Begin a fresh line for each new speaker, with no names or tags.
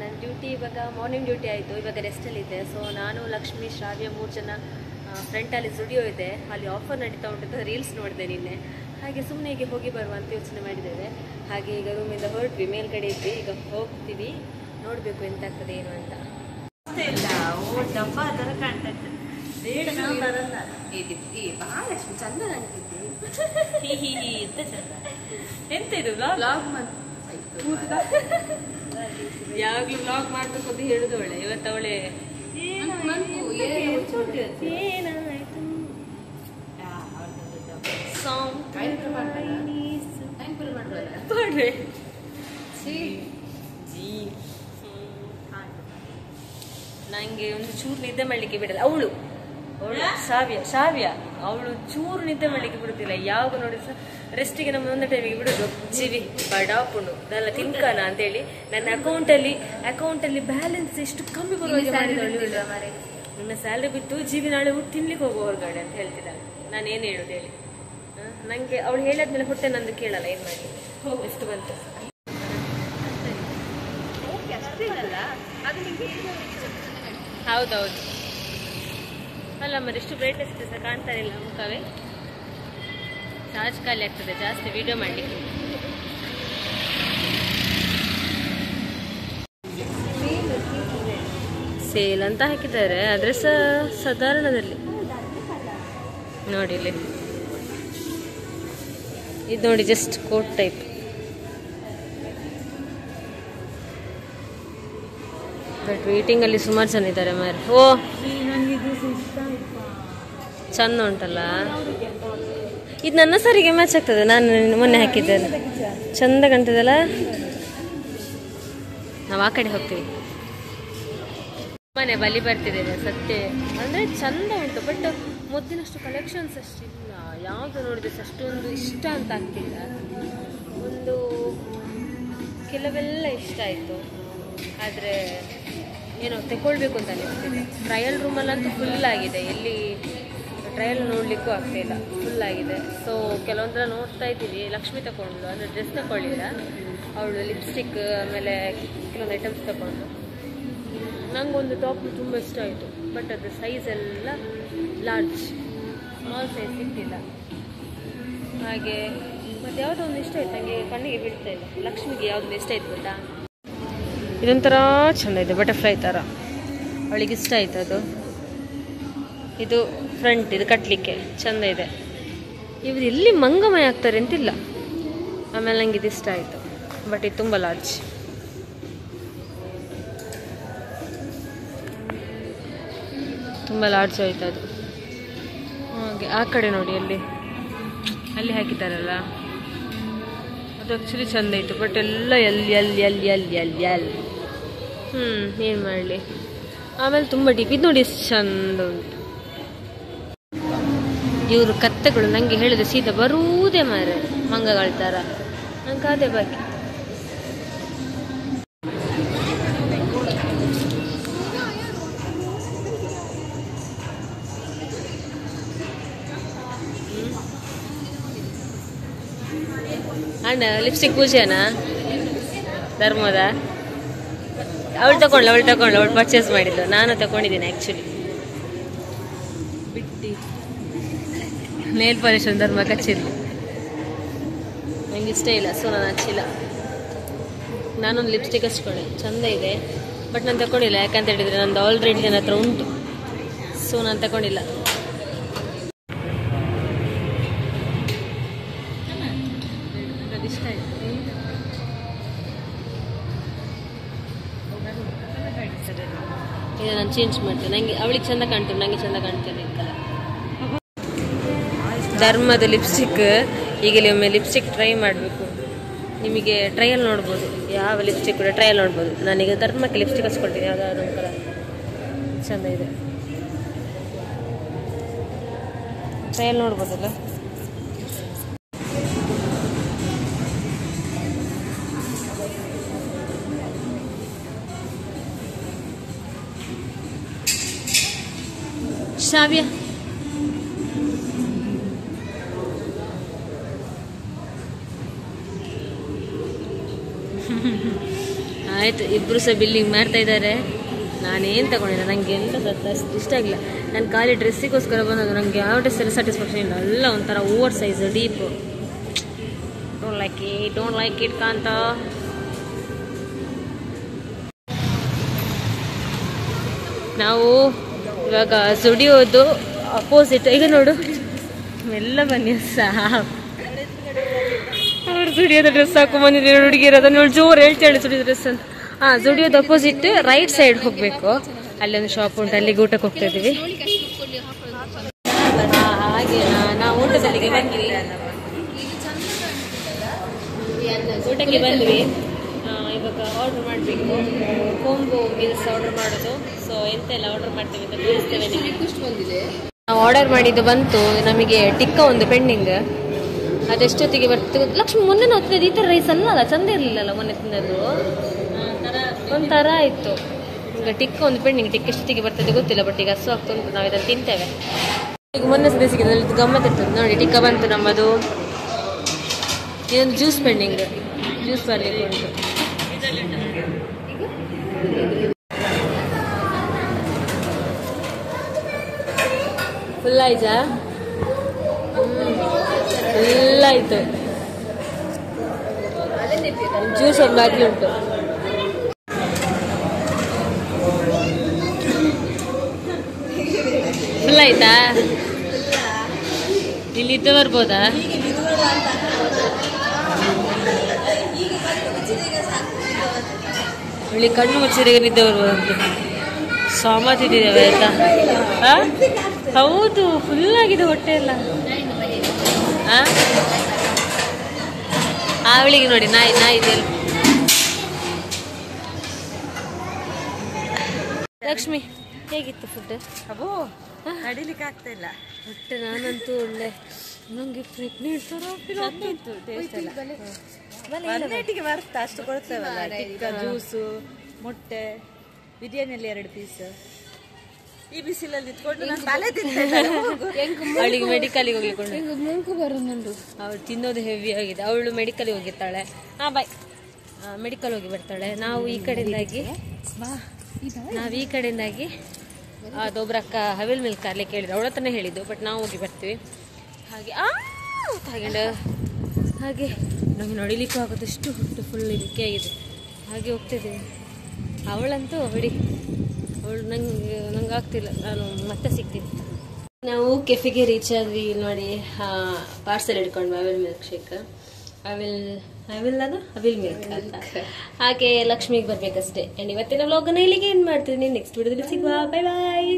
ನನ್ನ ಡ್ಯೂಟಿ ಇವಾಗ morning duty ಆಯಿತು, ಇವಾಗ ರೆಸ್ಟಲ್ಲಿದ್ದೆ. ಸೊ ನಾನು, ಲಕ್ಷ್ಮಿ, ಶ್ರಾವ್ಯ 3 ಜನ ಫ್ರಂಟಲ್ಲಿ ಸ್ಟುಡಿಯೋ ಇದೆ, ಅಲ್ಲಿ ಆಫರ್ ನಡೀತಾ ಉಂಟು, ರೀಲ್ಸ್ ನೋಡಿದೆ ನಿನ್ನೆ. ಹಾಗೆ ಸುಮ್ಮನೆ ಹೀಗೆ ಹೋಗಿ ಬರುವ ಅಂತ ಯೋಚನೆ ಮಾಡಿದ್ದೇವೆ. ಹಾಗೆ ಈಗ ರೂಮಿಂದ ಹೊರಟ್ವಿ, ಮೇಲ್ಗಡೆ ಇದ್ವಿ, ಈಗ ಹೋಗ್ತೀವಿ, ನೋಡಬೇಕು ಎಂತ ಆಗ್ತದೆ ಏನು ಅಂತ. ಡಬ್ಬ ಥರ ಕಾಣ್ತಾ ಇತ್ತು, ಮಹಾಲಕ್ಷ್ಮಿ ಚಂದ ಕಾಣ್ತಿದ್ದೆ. ಎಂತ ಚಂದ, ಎಂತ ಇದು ಬ್ಲಾಗ್ ಮಾಡಿ ಯಾವಾಗಲೂ ಬ್ಲಾಗ್ ಮಾಡಬೇಕು ಅಂತ ಹೇಳುದು ಅವಳೆ. ಇವತ್ತು ಅವಳೆ ಏನಾಯ್ತು ನಂಗೆ ಒಂದು ಚೂರು ನಿದ್ದೆ ಮಾಡಲಿಕ್ಕೆ ಬಿಡಲ್ಲ ಅವಳು ಶ್ರಾವ್ಯ ಅವಳು ಚೂರು ನಿದ್ದೆ ಮಾಡಲಿಕ್ಕೆ ಬಿಡುತ್ತಿಲ್ಲ. ಯಾವಾಗ ನೋಡಿ ಸಹ ರೆಸ್ಟಿಗೆ ನಮ್ಮ ಒಂದು ಟೈಮಿಗೆ ಬಿಡೋದು. ಜೀವಿ ಬಡಾಪುಣು ಅದೆಲ್ಲ ತಿನ್ಕಾನ ಅಂತೇಳಿ ನನ್ನ ಅಕೌಂಟಲ್ಲಿ ಬ್ಯಾಲೆನ್ಸ್ ಎಷ್ಟು ಕಮ್ಮಿ ಬರುವಾಗ ನನ್ನ ಸ್ಯಾಲ್ರಿ ಬಿತ್ತು ಜೀವಿ ನಾಳೆ ಊಟ ತಿನ್ಲಿಕ್ಕೆ ಹೋಗೋ ಹೊರಗಡೆ ಅಂತ ಹೇಳ್ತಿದ್ದಾಳೆ. ನಾನು ಏನು ಹೇಳೋದು ಹೇಳಿ, ನನಗೆ ಅವಳು ಹೇಳಾದ್ಮೇಲೆ ಹೊಟ್ಟೆ ನಂದು ಕೇಳಲ್ಲ, ಏನು ಮಾಡಿ ಎಷ್ಟು ಬಂತು ಹೌದೌದು ಅಲ್ಲ మరి ಎಷ್ಟು ಬ್ರೈಟ್ನೆಸ್ ಸಹ ಕಾಣ್ತಾ ಇಲ್ಲ ಮುಖವೇ. ಚಾರ್ಜ್ ಖಾಲಿ ಆಗ್ತದೆ ಜಾಸ್ತಿ ವಿಡಿಯೋ ಮಾಡಲಿಕ್ಕೆ. ಸೇಲ್ ಅಂತ ಹಾಕಿದ್ದಾರೆ, ಆದರೆ ಸಹ ಸಾಧಾರಣದಲ್ಲಿ ನೋಡಿ ಇಲ್ಲಿ ಇದು ನೋಡಿ, just coat type. But waiting ಅಲ್ಲಿ ಸುಮಾರು ಜನ ಇದ್ದಾರೆ ಮಾರೆ. ಓ ಚಂದ ಉಂಟಲ್ಲ ಇದು, ನನ್ನ ಸರಿಗೆ ಮ್ಯಾಚ್ ಆಗ್ತದೆ. ನಾನು ಮೊನ್ನೆ ಹಾಕಿದ್ದೇನೆ, ಚಂದ ಕಾಣ್ತದಲ್ಲ. ನಾವು ಆ ಕಡೆ ಹೋಗ್ತೀವಿ, ಮನೆ ಬಲಿ ಬರ್ತಿದ್ದೇವೆ ಸತ್ಯ. ಅಂದರೆ ಚಂದ ಉಂಟು, ಬಟ್ ಮೊದಲಿನಷ್ಟು ಕಲೆಕ್ಷನ್ಸ್ ಅಷ್ಟಿಲ್ಲ. ಯಾವುದು ನೋಡಿದ್ರೆ ಅಷ್ಟೊಂದು ಇಷ್ಟ ಅಂತ ಆಗ್ತಿಲ್ಲ. ಒಂದು ಕೆಲವೆಲ್ಲ ಇಷ್ಟ ಆಯಿತು, ಆದರೆ ಏನೋ ತಗೊಳ್ಬೇಕು ಅಂತ ಅನಿಸ್ತಿದೆ. ಟ್ರಯಲ್ ರೂಮಲ್ಲಂತೂ ಫುಲ್ ಆಗಿದೆ, ಎಲ್ಲಿ ಟ್ರಯಲ್ ನೋಡಲಿಕ್ಕೂ ಆಗ್ತಾಯಿಲ್ಲ, ಫುಲ್ ಆಗಿದೆ. ಸೊ ಕೆಲವೊಂದರ ನೋಡ್ತಾ ಇದ್ದೀವಿ. ಲಕ್ಷ್ಮಿ ತಗೊಂಡ್ಳು, ಅಂದರೆ ಡ್ರೆಸ್ ತಗೊಳ್ಳಿಲ್ಲ ಅವಳು, ಲಿಪ್ಸ್ಟಿಕ್ ಆಮೇಲೆ ಕೆಲವೊಂದು ಐಟಮ್ಸ್ ತಗೊಂಡು. ನನಗೊಂದು ಟಾಪ್ ತುಂಬ ಇಷ್ಟ ಆಯಿತು, ಬಟ್ ಅದು ಸೈಜ್ ಎಲ್ಲ ಲಾರ್ಜ್, ಸ್ಮಾಲ್ ಸೈಜ್ ಸಿಗ್ತಿಲ್ಲ. ಹಾಗೆ ಮತ್ತು ಯಾವುದೋ ಒಂದು ಇಷ್ಟ ಆಯ್ತು ನನಗೆ, ಕಣ್ಣಿಗೆ ಬೀಳ್ತಾ ಇಲ್ಲ. ಲಕ್ಷ್ಮಿಗೆ ಯಾವುದೊಂದು ಇಷ್ಟ ಆಯ್ತು ಗೊತ್ತಾ, ಇದೊಂಥರ ಚೆಂದ ಇದೆ, ಬಟರ್ಫ್ಲೈ ಥರ, ಅವಳಿಗೆ ಇಷ್ಟ ಆಯ್ತು ಅದು. ಇದು ಫ್ರಂಟ್, ಇದು ಕಟ್ಟಲಿಕ್ಕೆ ಚೆಂದ ಇದೆ. ಇವರು ಎಲ್ಲಿ ಮಂಗಮಯ ಆಗ್ತಾರೆ ಅಂತಿಲ್ಲ. ಆಮೇಲೆ ನನಗೆ ಇದು ಇಷ್ಟ ಆಯಿತು, ಬಟ್ ಇದು ತುಂಬ ಲಾರ್ಜ್. ತುಂಬ ಲಾರ್ಜ್ ಆಯಿತು ಅದು. ಹಾಗೆ ಆ ಕಡೆ ನೋಡಿ, ಅಲ್ಲಿ ಹಾಕಿದ್ದಾರಲ್ಲ, ಅದು ಆ್ಯಕ್ಚುಲಿ ಚೆಂದ ಇತ್ತು, ಬಟ್ ಎಲ್ಲ ಎಲ್ಲಿ ಏನು ಮಾಡಲಿ. ಆಮೇಲೆ ತುಂಬ ಡೀಪ್ ಇದು ನೋಡಿ, ಎಷ್ಟು ಚೆಂದ ಉಂಟು. ಇವರು ಕತ್ತೆಗಳು ನನಗೆ ಹೇಳಿದೆ ಸೀದಾ ಬರುವುದೇ ಮಾರೆ, ಮಂಗಗಳ ಥರ. ನಂಗೆ ಅದೇ ಬಾಕಿ. ಅಣ್ಣ ಲಿಪ್ಸ್ಟಿಕ್ ಪೂಜೆನಾ ಧರ್ಮದ? ಅವಳು ತಗೊಂಡು ಪರ್ಚೇಸ್ ಮಾಡಿದ್ದು. ನಾನು ತಗೊಂಡಿದ್ದೀನಿ ಆ್ಯಕ್ಚುಲಿ. ಬಿಟ್ಟಿ ನೇಲ್ ಪಾಲಿಶ್ ಒಂದು ಧರ್ಮ ಹಚ್ಚಿಲ್ಲ, ನನಗೆ ಇಷ್ಟ ಇಲ್ಲ, ಸೊ ನಾನು ಹಚ್ಚಿಲ್ಲ. ನಾನೊಂದು ಲಿಪ್ಸ್ಟಿಕ್ ಹಚ್ಕೊಂಡೆ, ಚೆಂದ ಇದೆ, ಬಟ್ ನಾನು ತಗೊಂಡಿಲ್ಲ. ಯಾಕಂತ ಹೇಳಿದರೆ ನಂದು ಆಲ್ರೆಡಿ ನನ್ನ ಹತ್ರ ಉಂಟು, ಸೊ ನಾನು ತಗೊಂಡಿಲ್ಲ. ಇಷ್ಟ ಆಯಿತು. ಈಗ ನಾನು ಚೇಂಜ್ ಮಾಡ್ತೇನೆ, ನನಗೆ ಅವಳಿಗೆ ಚೆಂದ ಕಾಣ್ತೇನೆ, ನನಗೆ ಚೆಂದ ಕಾಣ್ತೇನೆ ಕಲರ್. ಧರ್ಮದ ಲಿಪ್ಸ್ಟಿಕ್, ಈಗಲೇ ಒಮ್ಮೆ ಲಿಪ್ಸ್ಟಿಕ್ ಟ್ರೈ ಮಾಡಬೇಕು. ನಿಮಗೆ ಟ್ರಯಲ್ ನೋಡ್ಬೋದು, ಯಾವ ಲಿಪ್ಸ್ಟಿಕ್ ಕೂಡ ಟ್ರಯಲ್ ನೋಡ್ಬೋದು. ನಾನೀಗ ಧರ್ಮಕ್ಕೆ ಲಿಪ್ಸ್ಟಿಕ್ ಹಚ್ಕೊಳ್ತೀನಿ, ಯಾವುದಾದ್ರು ಒಂದು ಕಲರ್ ಚೆಂದ ಇದೆ, ಟ್ರಯಲ್ ನೋಡ್ಬೋದಲ್ಲ. ಶ್ರಾವ್ಯ ಆಯ್ತು, ಇಬ್ರು ಸಹ ಬಿಲ್ಲಿಂಗ್ ಮಾಡ್ತಾ ಇದ್ದಾರೆ. ನಾನೇನು ತಗೊಂಡಿಲ್ಲ, ನನಗೆ ಎಂತ ಅಷ್ಟು ಇಷ್ಟ ಆಗಿಲ್ಲ. ನಾನು ಖಾಲಿ ಡ್ರೆಸ್ಸಿಗೋಸ್ಕರ ಬಂದದ್ದು, ನನಗೆ ಯಾವ ಡ್ರೆಸ್ಸಲ್ಲಿ ಸ್ಯಾಟಿಸ್ಫ್ಯಾಕ್ಷನ್ ಇಲ್ಲ. ಎಲ್ಲ ಒಂಥರ over size deep. Don't like it ಕಾಂತ. ನಾವು ಇವಾಗ ಜುಡಿಯೋದು ಅಪೋಸಿಟ್. ಈಗ ನೋಡು ಎಲ್ಲ ಬನ್ನಿ ಸಹ ಅವ್ರು ಜುಡಿಯೋದ ಡ್ರೆಸ್ ಹಾಕೊಂಡು ಬಂದಿದ್ದೀವಿ ಹುಡುಗಿರು. ಅದನ್ನು ನೋಡಿ ಜೋರು ಹೇಳ್ತಾಳೆ ಜುಡಿಯೋ ಡ್ರೆಸ್ ಅಂತ. ಜುಡಿಯೋದ ಅಪೋಸಿಟ್ ರೈಟ್ ಸೈಡ್ ಹೋಗಬೇಕು, ಅಲ್ಲೊಂದು ಶಾಪ್ ಉಂಟು, ಅಲ್ಲಿಗೆ ಊಟಕ್ಕೆ ಹೋಗ್ತಾ ಇದ್ದೀವಿ. ಹಾಗೆ ನಾವು ಊಟದಲ್ಲಿಗೆ ಬಂದ್ವಿ, ಊಟಕ್ಕೆ ಬಂದ್ವಿ. ಇವಾಗ ಆರ್ಡರ್ ಮಾಡಬೇಕು, ಕೋಂಬೋ ಮೀಲ್ಸ್ ಆರ್ಡರ್ ಮಾಡೋದು. ಸೊ ಎಂತೆಲ್ಲ ಆರ್ಡರ್ ಮಾಡ್ತೀವಿ ಅಂತ ತೋರಿಸ್ತೇವೆ ನಿಮಗೆ. ನಾವು ಆರ್ಡರ್ ಮಾಡಿದ್ದು ಬಂತು, ನಮಗೆ ಟಿಕ್ಕ ಒಂದು ಪೆಂಡಿಂಗ್. ಅದೆಷ್ಟೊತ್ತಿಗೆ ಬರ್ತದೆ? ಲಕ್ಷ್ಮಿ ಮೊನ್ನೆ ನಾವು ತಿನ್ನೋದು ಈ ಥರ ರೈಸ್ ಅಲ್ಲ, ಚಂದ ಇರಲಿಲ್ಲಲ್ಲ ಮೊನ್ನೆ ತಿನ್ನೋದು, ಒಂಥರ ಆಯಿತು. ಈಗ ಟಿಕ್ಕ ಒಂದು ಪೆಂಡಿಂಗ್, ಟಿಕ್ಕ ಎಷ್ಟೊತ್ತಿಗೆ ಬರ್ತದೆ ಗೊತ್ತಿಲ್ಲ, ಬಟ್ ಈಗ ಹಸು ಆಗ್ತಾ ಉಂಟು, ನಾವು ಇದನ್ನು ತಿಂತೇವೆ. ಈಗ ಮೊನ್ನೆ ಸಹ ಸಿಕ್ಕಿದೆ, ಇದು ಗಮ್ಮತ್ ಇರ್ತದೆ ನೋಡಿ. ಟಿಕ್ಕ ಬಂತು ನಮ್ಮದು, ಇದೊಂದು ಜ್ಯೂಸ್ ಪೆಂಡಿಂಗ್, ಜ್ಯೂಸ್ ಬರಲಿಕ್ಕೆ ಉಂಟು. ಫುಲ್ ಆಯ್ತಾ? ಫುಲ್ ಆಯಿತು. ಜ್ಯೂಸ್ ಒಂದು ಬಾಕಿ ಉಂಟು. ಫುಲ್ ಆಯ್ತಾ? ಇಲ್ಲಿ ಇದ್ದು ಬರ್ಬೋದಾ? ಇಲ್ಲಿ ಕಣ್ಣು ಮುಚ್ಚಿದಾಗ ನಿದ್ದೆ ಬರ್ಬೋದಂತೆ. ಸಾಮಾನು ತಿಂದಿದ್ದೇವೆ ಆಯ್ತಾ? ಹೌದು, ಫುಲ್ ಆಗಿದೆ ಹೊಟ್ಟೆ ಎಲ್ಲ. ಅವಳಿಗೆ ನೋಡಿ ನಾಯಿ ಇದೆಯಲ್ಲ. ಲಕ್ಷ್ಮಿ, ಹೇಗಿತ್ತು ಫುಡ್?
ಅಬ್ಬೋ ನಡಿಲಿಕ್ಕೆ ಆಗ್ತಾ ಇಲ್ಲ
ಹೊಟ್ಟೆ. ನಾನಂತೂ ಒಳ್ಳೆ ನಂಗೆ ಪ್ರೆಗ್ನೆಂಟ್ ಥರ ಆಗ್ತಿತ್ತು. ಟೇಸ್ಟ್ ಎಲ್ಲ
ಗೆ ಬರ್ತಾ ಅಷ್ಟು ಕೊಡ್ತೇವಲ್ಲ. ಟಿಕ್ಕ, ಜ್ಯೂಸು, ಮೊಟ್ಟೆ, ಬಿರಿಯಾನಿಯಲ್ಲಿ 2 ಪೀಸ್. ಈ ಬಿಸಿಲಲ್ಲಿ ಇಟ್ಕೊಂಡು ನಾನು ತಲೆ ತಿಂತೇನೆ.
ಅವಳಿಗೆ ಮೆಡಿಕಲ್ಗೆ ಹೋಗ್ಲಿಕ್ಕೆ ಮುಂಕು ಬರೋದು. ಅವಳು ತಿನ್ನೋದು ಹೆವಿ ಆಗಿದೆ. ಅವಳು ಮೆಡಿಕಲ್ಗೆ ಹೋಗಿರ್ತಾಳೆ. ಬಾಯ್, ಮೆಡಿಕಲ್ ಹೋಗಿ ಬರ್ತಾಳೆ. ನಾವು ಈ ಕಡೆಯಿಂದಾಗಿ ಅದೊಬ್ರಕ್ಕ ಹವೆಲ್ ಮಿಲ್ಕ್ ಅಲ್ಲಿ ಕೇಳಿದ್ರು, ಅವಳ ಹತ್ರನೇ ಹೇಳಿದ್ದು. ಬಟ್ ನಾವು ಹೋಗಿ ಬರ್ತೀವಿ. ಹಾಗೆ ನಮಗೆ ನಡಿಲಿಕ್ಕೂ ಆಗೋದಷ್ಟು ಹೊಟ್ಟು ಫುಲ್ ಇದಕ್ಕೆ ಆಗಿದೆ. ಹಾಗೆ ಹೋಗ್ತಿದ್ದೀವಿ. ಅವಳಂತೂ ಅವಳು ನಂಗೆ ಆಗ್ತಿಲ್ಲ, ನಾನು ಮತ್ತೆ ಸಿಗ್ತೀನಿ. ನಾವು ಕೆಫೆಗೆ ರೀಚ್ ಆದ್ವಿ ನೋಡಿ. ಪಾರ್ಸೆಲ್ ಹಿಡ್ಕೊಂಡ್ವಿ avil milkshake, avil milk ಅಂತ. ಹಾಗೆ ಲಕ್ಷ್ಮಿಗೆ ಬರ್ಬೇಕಷ್ಟೇ. ಇವತ್ತಿನ ವ್ಲಾಗನ್ನ ಇಲ್ಲಿಗೆ ಏನು ಮಾಡ್ತೀನಿ. ನೆಕ್ಸ್ಟ್ ವಿಡಿಯೋದಲ್ಲಿ ಸಿಗುವ. ಬಾಯ್ ಬಾಯ್.